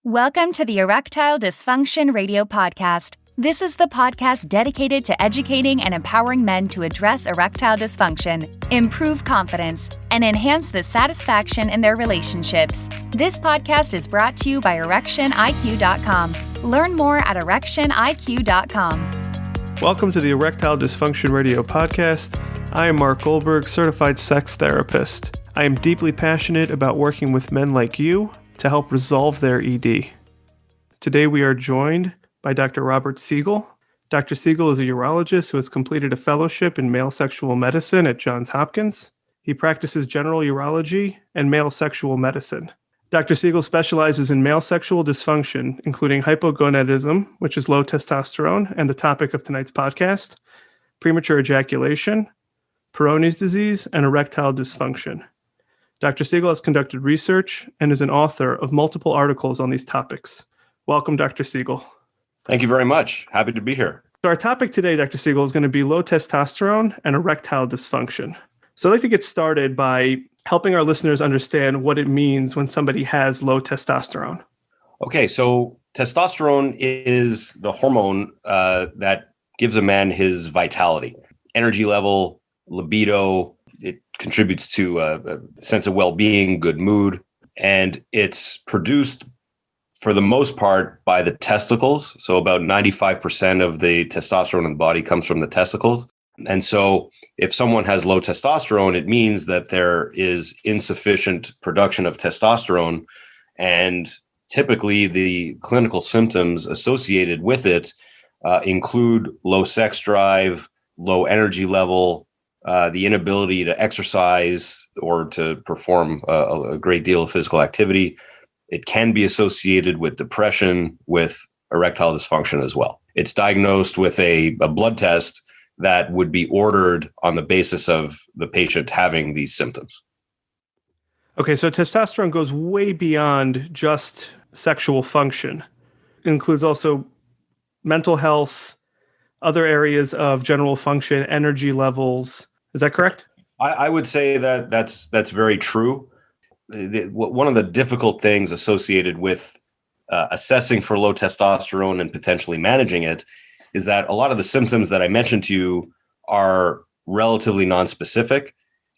Welcome to the Erectile Dysfunction Radio Podcast. This is the podcast dedicated to educating and empowering men to address erectile dysfunction, improve confidence, and enhance the satisfaction in their relationships. This podcast is brought to you by ErectionIQ.com. Learn more at ErectionIQ.com. Welcome to the Erectile Dysfunction Radio Podcast. I am Mark Goldberg, certified sex therapist. I am deeply passionate about working with men like you to help resolve their ED. Today we are joined by Dr. Robert Segal. Dr. Segal is a urologist who has completed a fellowship in male sexual medicine at Johns Hopkins. He practices general urology and male sexual medicine. Dr. Segal specializes in male sexual dysfunction, including hypogonadism, which is low testosterone, and the topic of tonight's podcast, premature ejaculation, Peyronie's disease, and erectile dysfunction. Dr. Segal has conducted research and is an author of multiple articles on these topics. Welcome, Dr. Segal. Thank you very much. Happy to be here. So our topic today, Dr. Segal, is going to be low testosterone and erectile dysfunction. So I'd like to get started by helping our listeners understand what it means when somebody has low testosterone. Okay, so testosterone is the hormone that gives a man his vitality, energy level, libido. It contributes to a sense of well-being, good mood, and it's produced for the most part by the testicles. So about 95% of the testosterone in the body comes from the testicles. And so if someone has low testosterone, it means that there is insufficient production of testosterone. And typically the clinical symptoms associated with it include low sex drive, low energy level, the inability to exercise or to perform a great deal of physical activity. It can be associated with depression, with erectile dysfunction as well. It's diagnosed with a blood test that would be ordered on the basis of the patient having these symptoms. Okay, so testosterone goes way beyond just sexual function. It includes also mental health, other areas of general function, energy levels. Is that correct? I would say that that's very true. One of the difficult things associated with assessing for low testosterone and potentially managing it is that a lot of the symptoms that I mentioned to you are relatively nonspecific.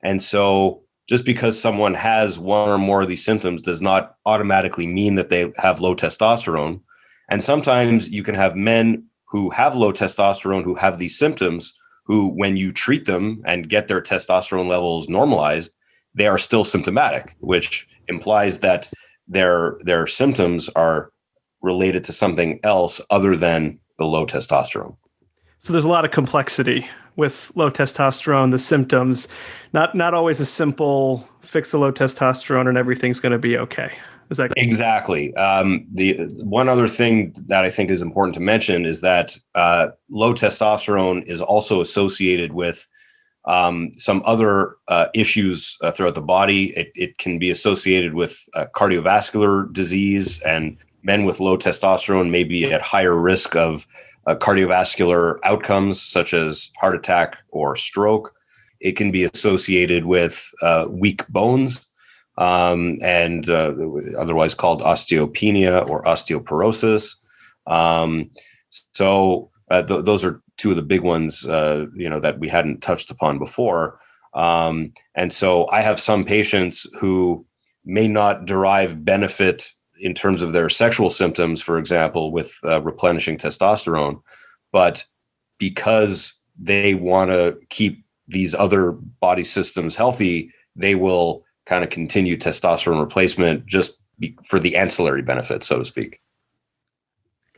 And so just because someone has one or more of these symptoms does not automatically mean that they have low testosterone. And sometimes you can have men who have low testosterone who have these symptoms who, when you treat them and get their testosterone levels normalized, they are still symptomatic, which implies that their symptoms are related to something else other than the low testosterone. So there's a lot of complexity with low testosterone, the symptoms, not always a simple fix the low testosterone and everything's going to be okay. Is that exactly? The one other thing that I think is important to mention is that low testosterone is also associated with some other issues throughout the body. It can be associated with cardiovascular disease, and men with low testosterone may be at higher risk of cardiovascular outcomes such as heart attack or stroke. It can be associated with weak bones, and otherwise called osteopenia or osteoporosis. Those are two of the big ones, that we hadn't touched upon before. And so I have some patients who may not derive benefit in terms of their sexual symptoms, for example, with replenishing testosterone, but because they want to keep these other body systems healthy, they will kind of continue testosterone replacement just for the ancillary benefits, so to speak.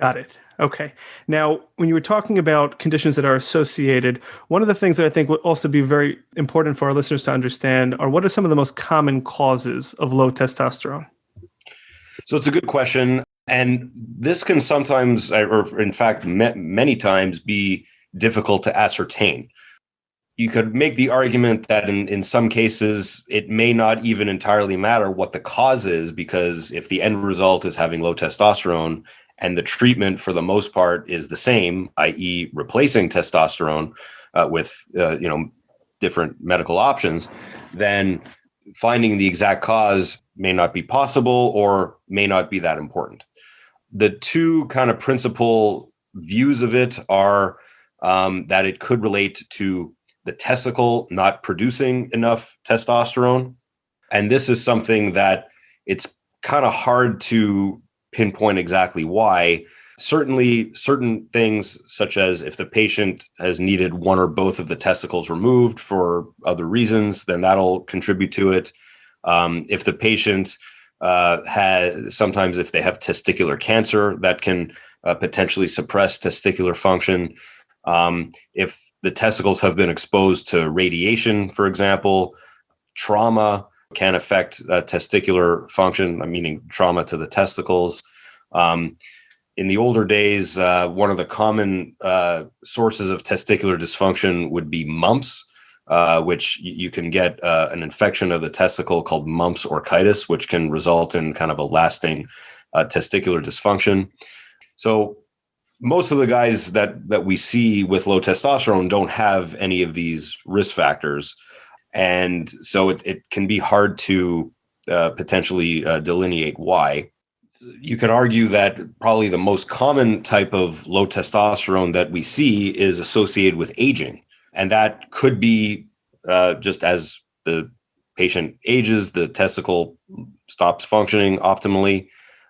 Got it. Okay. Now, when you were talking about conditions that are associated, one of the things that I think would also be very important for our listeners to understand are what are some of the most common causes of low testosterone? So it's a good question. And this can sometimes, or in fact, many times be difficult to ascertain. You could make the argument that in some cases, it may not even entirely matter what the cause is, because if the end result is having low testosterone and the treatment for the most part is the same, i.e. replacing testosterone with different medical options, then finding the exact cause may not be possible or may not be that important. The two kind of principal views of it are that it could relate to the testicle not producing enough testosterone. And this is something that it's kind of hard to pinpoint exactly why. Certainly, certain things, such as if the patient has needed one or both of the testicles removed for other reasons, then that'll contribute to it. If the patient sometimes if they have testicular cancer, that can potentially suppress testicular function. If the testicles have been exposed to radiation, for example, trauma can affect testicular function, meaning trauma to the testicles. In the older days, one of the common sources of testicular dysfunction would be mumps, which you can get an infection of the testicle called mumps orchitis, which can result in kind of a lasting testicular dysfunction. So most of the guys that we see with low testosterone don't have any of these risk factors. And so it can be hard to potentially delineate why. You could argue that probably the most common type of low testosterone that we see is associated with aging. And that could be just as the patient ages, the testicle stops functioning optimally.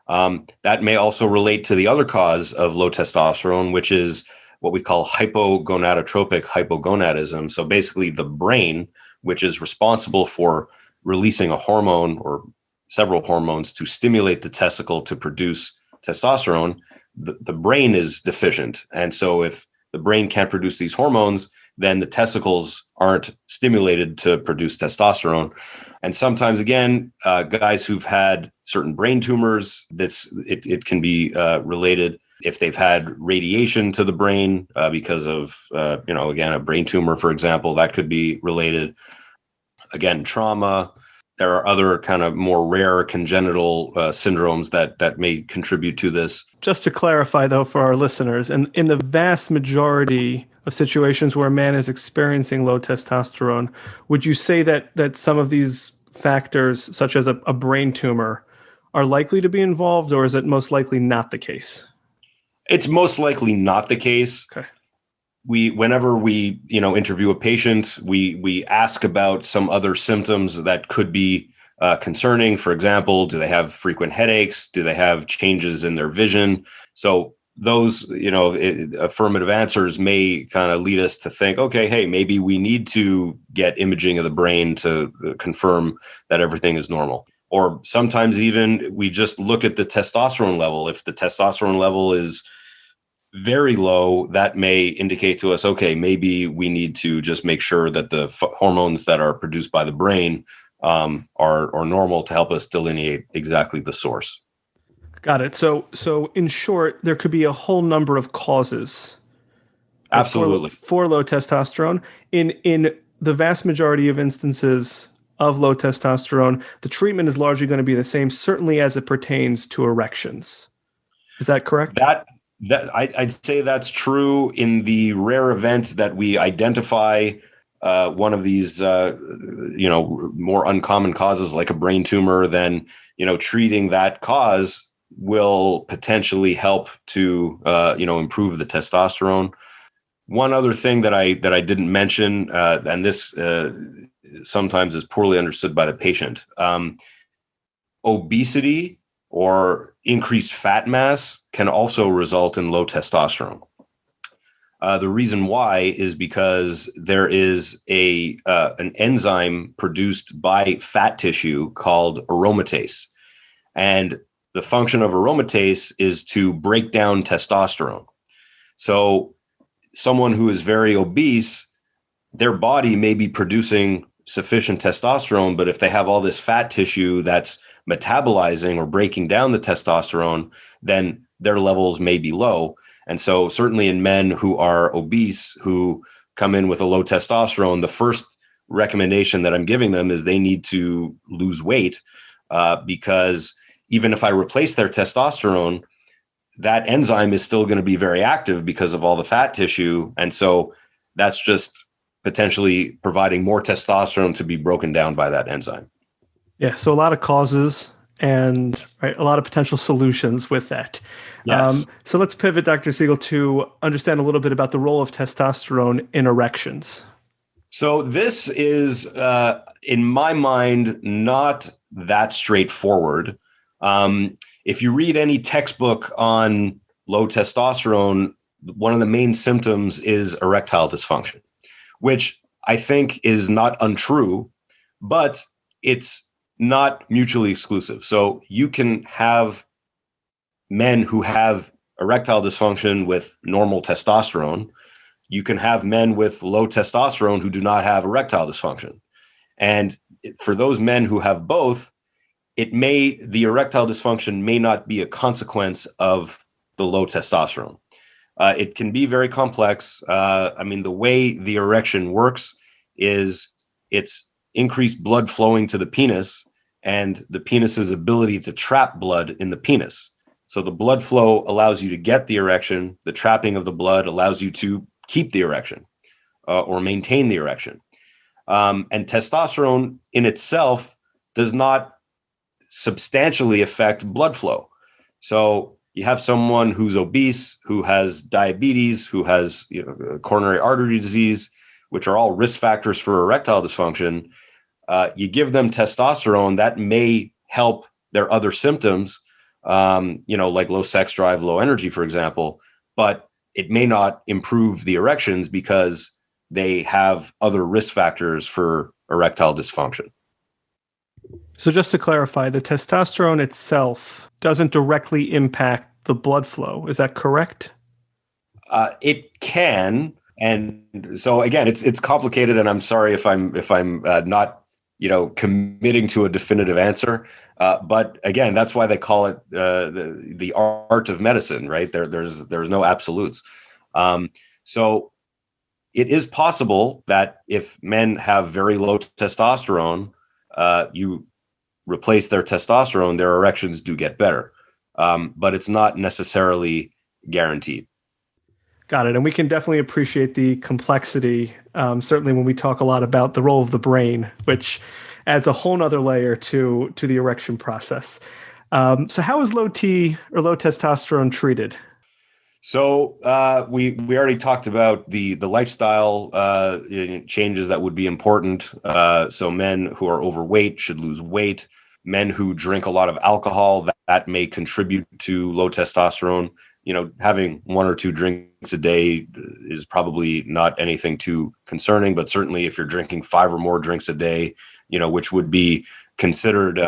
That may also relate to the other cause of low testosterone, which is what we call hypogonadotropic hypogonadism. So basically the brain, which is responsible for releasing a hormone or several hormones to stimulate the testicle to produce testosterone, the brain is deficient. And so if the brain can't produce these hormones, then the testicles aren't stimulated to produce testosterone. And sometimes, again, guys who've had certain brain tumors, it can be related. If they've had radiation to the brain because of, again, a brain tumor, for example, that could be related. Again, trauma. There are other kind of more rare congenital syndromes that may contribute to this. Just to clarify, though, for our listeners, and in the vast majority of situations where a man is experiencing low testosterone, would you say that some of these factors, such as a brain tumor, are likely to be involved, or is it most likely not the case? It's most likely not the case. Okay. Whenever we interview a patient, we ask about some other symptoms that could be concerning. For example, do they have frequent headaches? Do they have changes in their vision? So those, affirmative answers may kind of lead us to think, okay, hey, maybe we need to get imaging of the brain to confirm that everything is normal. Or sometimes even we just look at the testosterone level. If the testosterone level is very low, that may indicate to us, okay, maybe we need to just make sure that the hormones that are produced by the brain are normal to help us delineate exactly the source. Got it. So in short, there could be a whole number of causes. Absolutely. For low testosterone. In the vast majority of instances of low testosterone, the treatment is largely going to be the same, certainly as it pertains to erections. Is that correct? I'd say that's true. In the rare event that we identify one of these, more uncommon causes like a brain tumor, then, treating that cause will potentially help to, improve the testosterone. One other thing that I didn't mention, and this sometimes is poorly understood by the patient, obesity or increased fat mass can also result in low testosterone. The reason why is because there is an enzyme produced by fat tissue called aromatase. And the function of aromatase is to break down testosterone. So someone who is very obese, their body may be producing sufficient testosterone, but if they have all this fat tissue that's metabolizing or breaking down the testosterone, then their levels may be low. And so certainly in men who are obese, who come in with a low testosterone, the first recommendation that I'm giving them is they need to lose weight because even if I replace their testosterone, that enzyme is still going to be very active because of all the fat tissue. And so that's just potentially providing more testosterone to be broken down by that enzyme. Yeah, so a lot of causes and a lot of potential solutions with that. Yes. So let's pivot, Dr. Segal, to understand a little bit about the role of testosterone in erections. So this is, in my mind, not that straightforward. If you read any textbook on low testosterone, one of the main symptoms is erectile dysfunction, which I think is not untrue, but it's not mutually exclusive. So you can have men who have erectile dysfunction with normal testosterone. You can have men with low testosterone who do not have erectile dysfunction. And for those men who have both, the erectile dysfunction may not be a consequence of the low testosterone. It can be very complex. The way the erection works is it's increased blood flowing to the penis and the penis's ability to trap blood in the penis. So the blood flow allows you to get the erection. The trapping of the blood allows you to keep the erection or maintain the erection. And testosterone in itself does not substantially affect blood flow. So you have someone who's obese, who has diabetes, who has coronary artery disease, which are all risk factors for erectile dysfunction. You give them testosterone, that may help their other symptoms, like low sex drive, low energy, for example, but it may not improve the erections because they have other risk factors for erectile dysfunction. So just to clarify, the testosterone itself doesn't directly impact the blood flow. Is that correct? It can. And so again, it's complicated, and I'm sorry if I'm not committing to a definitive answer. But again, that's why they call it the art of medicine, right? There's no absolutes. So it is possible that if men have very low testosterone, you replace their testosterone, their erections do get better. But it's not necessarily guaranteed. Got it. And we can definitely appreciate the complexity, certainly when we talk a lot about the role of the brain, which adds a whole nother layer to the erection process. So how is low T or low testosterone treated? So we already talked about the lifestyle changes that would be important. So men who are overweight should lose weight. Men who drink a lot of alcohol, that may contribute to low testosterone. Having one or two drinks a day is probably not anything too concerning, but certainly if you're drinking 5 or more drinks a day, which would be considered,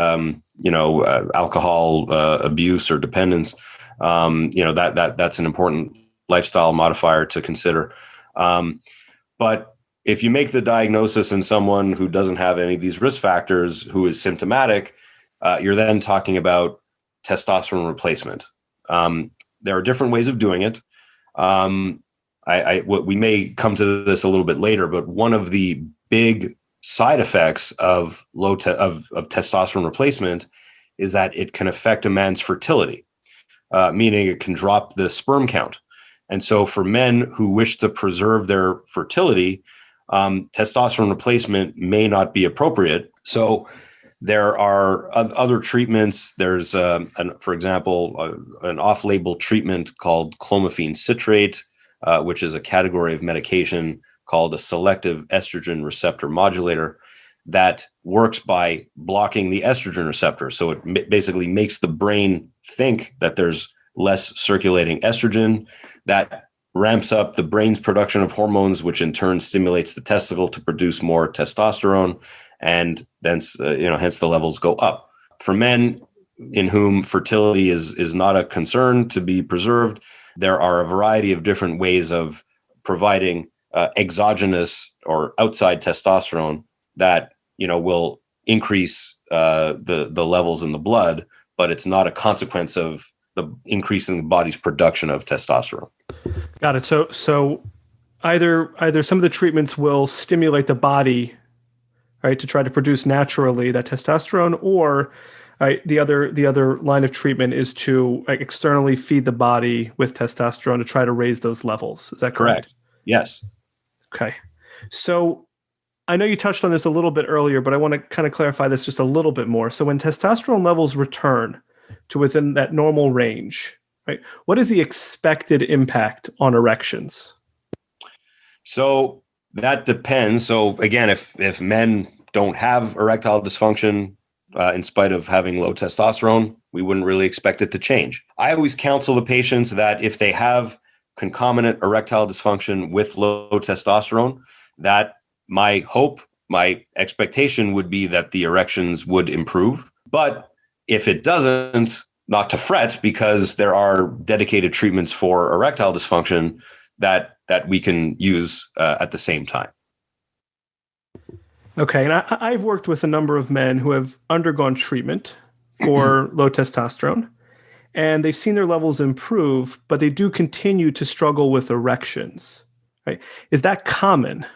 alcohol abuse or dependence, that's an important lifestyle modifier to consider. But if you make the diagnosis in someone who doesn't have any of these risk factors, who is symptomatic, you're then talking about testosterone replacement. There are different ways of doing it. We may come to this a little bit later, but one of the big side effects of testosterone replacement is that it can affect a man's fertility, meaning it can drop the sperm count. And so for men who wish to preserve their fertility, testosterone replacement may not be appropriate. So there are other treatments. There's, for example, an off-label treatment called clomiphene citrate, which is a category of medication called a selective estrogen receptor modulator that works by blocking the estrogen receptor. So it basically makes the brain think that there's less circulating estrogen. That ramps up the brain's production of hormones, which in turn stimulates the testicle to produce more testosterone. And then, hence the levels go up. For men in whom fertility is not a concern to be preserved, there are a variety of different ways of providing exogenous or outside testosterone that will increase the levels in the blood, but it's not a consequence of the increase in the body's production of testosterone. Got it. So either some of the treatments will stimulate the body, right, to try to produce naturally that testosterone, or the other line of treatment is to externally feed the body with testosterone to try to raise those levels. Is that correct? Yes. Okay. So I know you touched on this a little bit earlier, but I want to kind of clarify this just a little bit more. So when testosterone levels return to within that normal range, right, what is the expected impact on erections? So that depends. So again, if men don't have erectile dysfunction, in spite of having low testosterone, we wouldn't really expect it to change. I always counsel the patients that if they have concomitant erectile dysfunction with low testosterone, that my hope, my expectation would be that the erections would improve. But if it doesn't, not to fret, because there are dedicated treatments for erectile dysfunction that we can use at the same time. Okay, and I've worked with a number of men who have undergone treatment for low testosterone, and they've seen their levels improve, but they do continue to struggle with erections. Right? Is that common?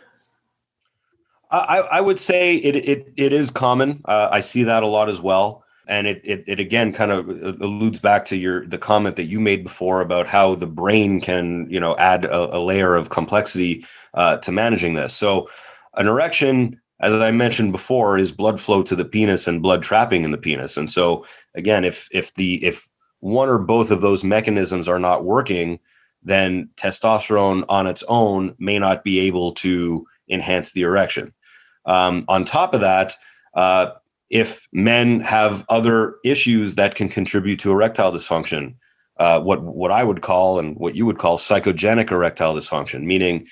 I would say it is common. I see that a lot as well. And it again kind of alludes back to the comment that you made before about how the brain can, add a layer of complexity to managing this. So an erection, as I mentioned before, is blood flow to the penis and blood trapping in the penis. And so again, if one or both of those mechanisms are not working, then testosterone on its own may not be able to enhance the erection. On top of that, if men have other issues that can contribute to erectile dysfunction, what I would call and what you would call psychogenic erectile dysfunction, meaning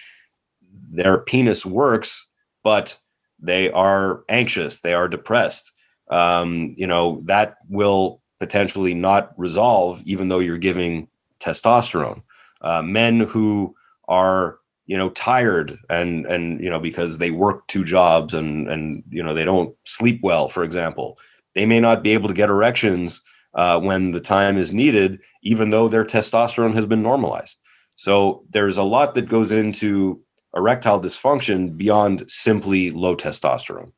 their penis works, but they are anxious, they are depressed, that will potentially not resolve even though you're giving testosterone. Men who are tired and because they work two jobs and they don't sleep well, for example, they may not be able to get erections when the time is needed, even though their testosterone has been normalized. So there's a lot that goes into erectile dysfunction beyond simply low testosterone.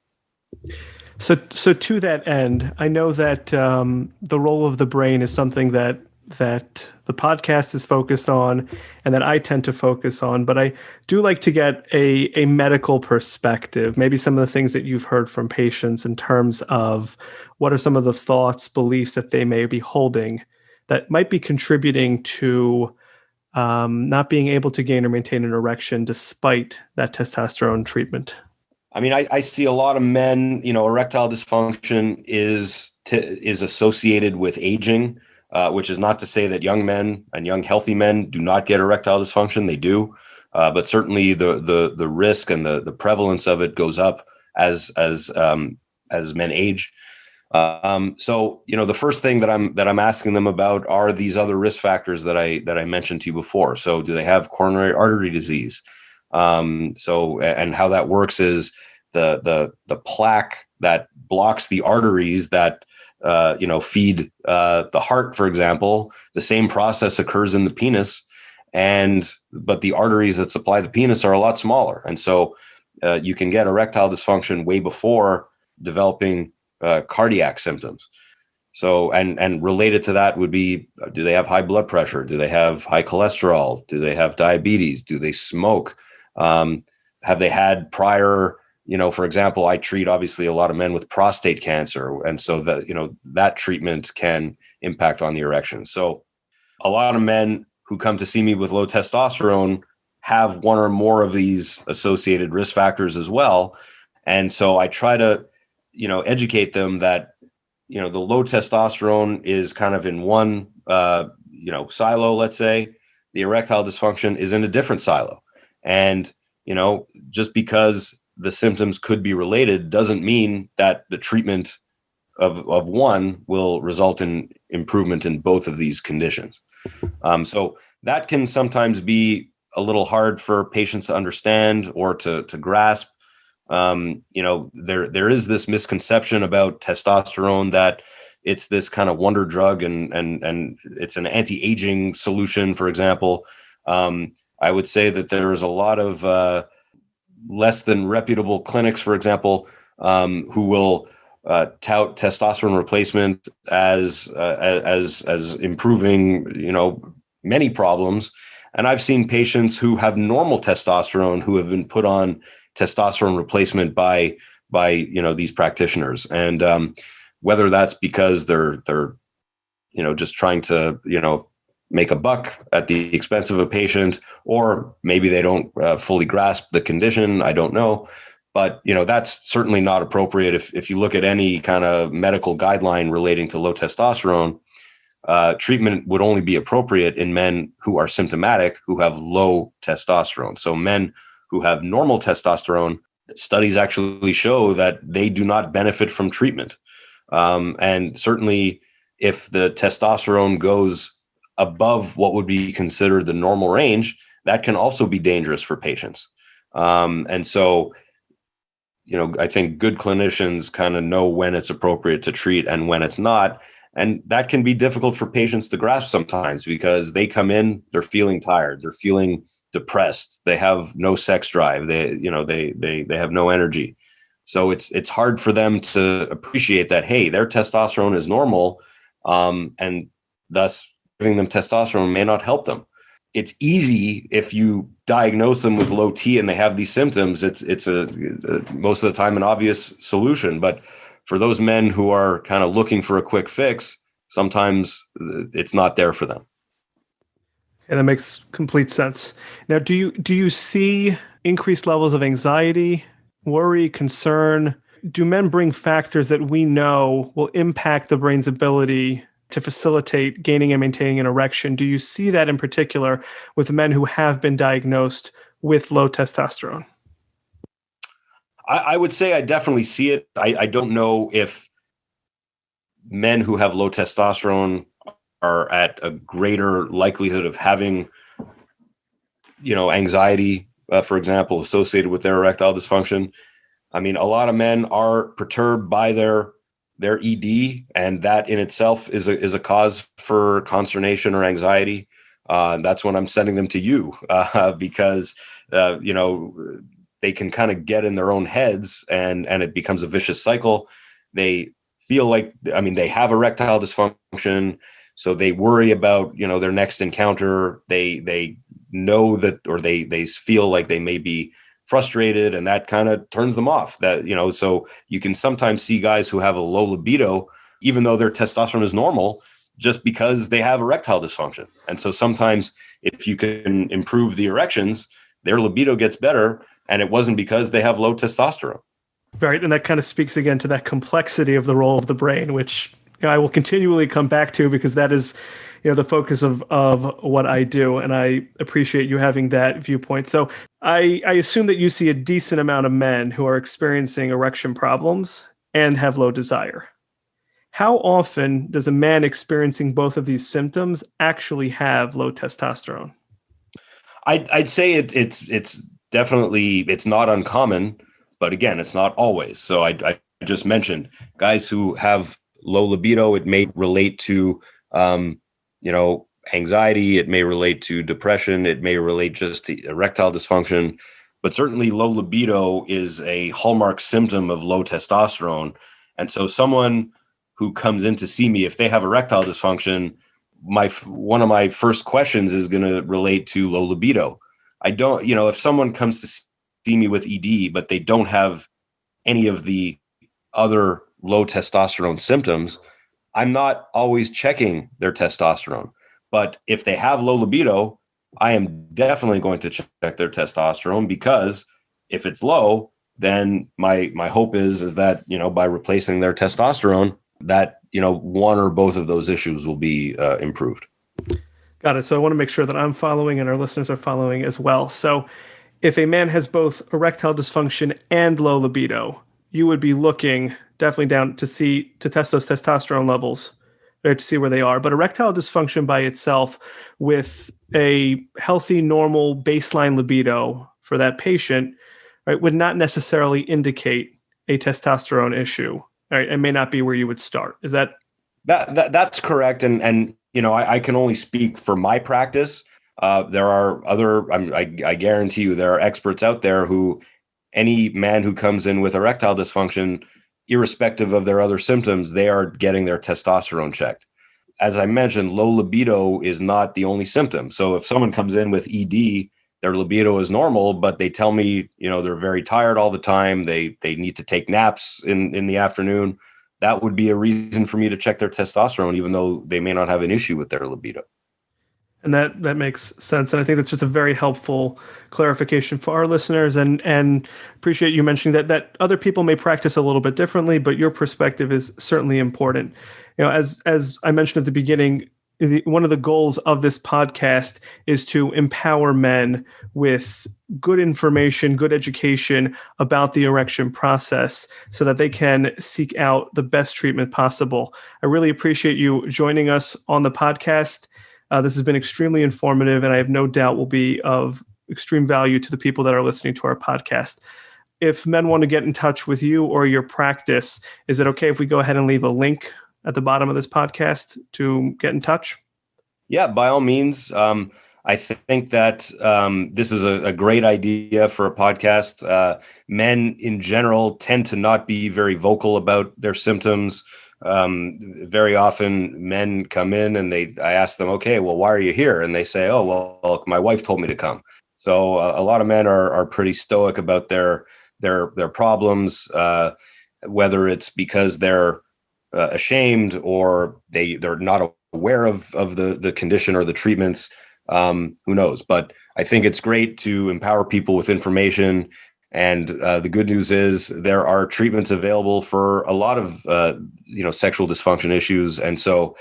So to that end, I know that the role of the brain is something that the podcast is focused on and that I tend to focus on, but I do like to get a medical perspective, maybe some of the things that you've heard from patients in terms of what are some of the thoughts, beliefs that they may be holding that might be contributing to not being able to gain or maintain an erection despite that testosterone treatment. I mean, I see a lot of men, erectile dysfunction is associated with aging. Which is not to say that young men and young healthy men do not get erectile dysfunction. They do, but certainly the risk and the prevalence of it goes up as men age. So the first thing that I'm asking them about are these other risk factors that I mentioned to you before. So do they have coronary artery disease? And how that works is the plaque that blocks the arteries that feed the heart, for example. The same process occurs in the penis, but the arteries that supply the penis are a lot smaller. And so you can get erectile dysfunction way before developing cardiac symptoms. So, and related to that would be, do they have high blood pressure? Do they have high cholesterol? Do they have diabetes? Do they smoke? Have they had prior, for example, I treat obviously a lot of men with prostate cancer. And so that, that treatment can impact on the erection. So a lot of men who come to see me with low testosterone have one or more of these associated risk factors as well. And so I try to, educate them that, the low testosterone is kind of in one, silo, let's say. The erectile dysfunction is in a different silo. And, just because the symptoms could be related doesn't mean that the treatment of one will result in improvement in both of these conditions. So that can sometimes be a little hard for patients to understand or to grasp. There is this misconception about testosterone that it's this kind of wonder drug and it's an anti-aging solution, for example. I would say that there is a lot of less than reputable clinics, for example, who will tout testosterone replacement as improving, many problems. And I've seen patients who have normal testosterone who have been put on testosterone replacement by these practitioners. And whether that's because they're just trying to make a buck at the expense of a patient, or maybe they don't fully grasp the condition, I don't know. But that's certainly not appropriate. If you look at any kind of medical guideline relating to low testosterone, treatment would only be appropriate in men who are symptomatic, who have low testosterone. So men who have normal testosterone, studies actually show that they do not benefit from treatment. And certainly if the testosterone goes above what would be considered the normal range, that can also be dangerous for patients. And so, I think good clinicians kind of know when it's appropriate to treat and when it's not. And that can be difficult for patients to grasp sometimes, because they come in, they're feeling tired, they're feeling depressed, they have no sex drive, they have no energy. So it's hard for them to appreciate that, hey, their testosterone is normal, and thus giving them testosterone may not help them. It's easy if you diagnose them with low T and they have these symptoms. It's a most of the time an obvious solution, but for those men who are kind of looking for a quick fix, sometimes it's not there for them. And that makes complete sense. Now, do you see increased levels of anxiety, worry, concern? Do men bring factors that we know will impact the brain's ability to facilitate gaining and maintaining an erection? Do you see that in particular with men who have been diagnosed with low testosterone? I would say I definitely see it. I don't know if men who have low testosterone are at a greater likelihood of having, anxiety, for example, associated with their erectile dysfunction. I mean, a lot of men are perturbed by their ED, and that in itself is a cause for consternation or anxiety. That's when I'm sending them to you, because they can kind of get in their own heads, and it becomes a vicious cycle. They feel like, they have erectile dysfunction, so they worry about their next encounter. They know that, or they feel like they may be frustrated, and that kind of turns them off. So you can sometimes see guys who have a low libido, even though their testosterone is normal, just because they have erectile dysfunction. And so sometimes if you can improve the erections, their libido gets better, and it wasn't because they have low testosterone. Right. And that kind of speaks again to that complexity of the role of the brain, which I will continually come back to, because that is the focus of what I do. And I appreciate you having that viewpoint. So I assume that you see a decent amount of men who are experiencing erection problems and have low desire. How often does a man experiencing both of these symptoms actually have low testosterone? I'd say it's definitely, it's not uncommon, but again, it's not always. So I just mentioned guys who have low libido. It may relate to, anxiety. It may relate to depression. It may relate just to erectile dysfunction, but certainly low libido is a hallmark symptom of low testosterone. And so someone who comes in to see me, if they have erectile dysfunction, one of my first questions is going to relate to low libido. I don't, if someone comes to see me with ED, but they don't have any of the other low testosterone symptoms, I'm not always checking their testosterone. But if they have low libido, I am definitely going to check their testosterone, because if it's low, then my hope is that, by replacing their testosterone, that, one or both of those issues will be improved. Got it. So I want to make sure that I'm following and our listeners are following as well. So if a man has both erectile dysfunction and low libido, you would be looking definitely down to test those testosterone levels, right, to see where they are. But erectile dysfunction by itself, with a healthy, normal baseline libido for that patient, right, would not necessarily indicate a testosterone issue. Right, it may not be where you would start. Is that's correct? And I can only speak for my practice. There are other. I guarantee you, there are experts out there who, any man who comes in with erectile dysfunction, irrespective of their other symptoms, they are getting their testosterone checked. As I mentioned, low libido is not the only symptom. So if someone comes in with ED, their libido is normal, but they tell me, they're very tired all the time. They need to take naps in the afternoon. That would be a reason for me to check their testosterone, even though they may not have an issue with their libido. And that makes sense. And I think that's just a very helpful clarification for our listeners, and appreciate you mentioning that other people may practice a little bit differently, but your perspective is certainly important. As I mentioned at the beginning, one of the goals of this podcast is to empower men with good information, good education about the erection process so that they can seek out the best treatment possible. I really appreciate you joining us on the podcast. This has been extremely informative, and I have no doubt will be of extreme value to the people that are listening to our podcast. If men want to get in touch with you or your practice, is it okay if we go ahead and leave a link at the bottom of this podcast to get in touch? Yeah, by all means. I think that this is a great idea for a podcast. Men in general tend to not be very vocal about their symptoms. Very often men come in and I ask them, okay, well, why are you here? And they say, oh, well, my wife told me to come. So a lot of men are pretty stoic about their problems, whether it's because they're ashamed or they're not aware of the condition or the treatments. Who knows? But I think it's great to empower people with information. And the good news is there are treatments available for a lot of sexual dysfunction issues. And so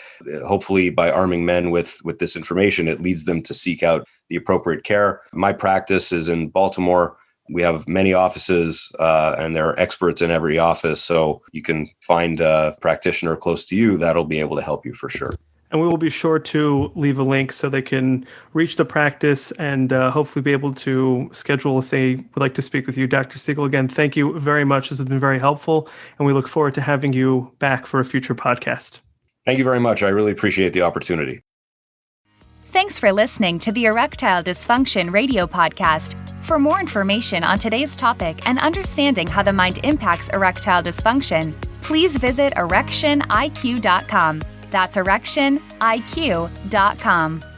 hopefully by arming men with this information, it leads them to seek out the appropriate care. My practice is in Baltimore. We have many offices and there are experts in every office. So you can find a practitioner close to you that'll be able to help you for sure. And we will be sure to leave a link so they can reach the practice and hopefully be able to schedule if they would like to speak with you. Dr. Segal, again, thank you very much. This has been very helpful, and we look forward to having you back for a future podcast. Thank you very much. I really appreciate the opportunity. Thanks for listening to the Erectile Dysfunction Radio Podcast. For more information on today's topic and understanding how the mind impacts erectile dysfunction, please visit erectioniq.com. That's erectioniq.com.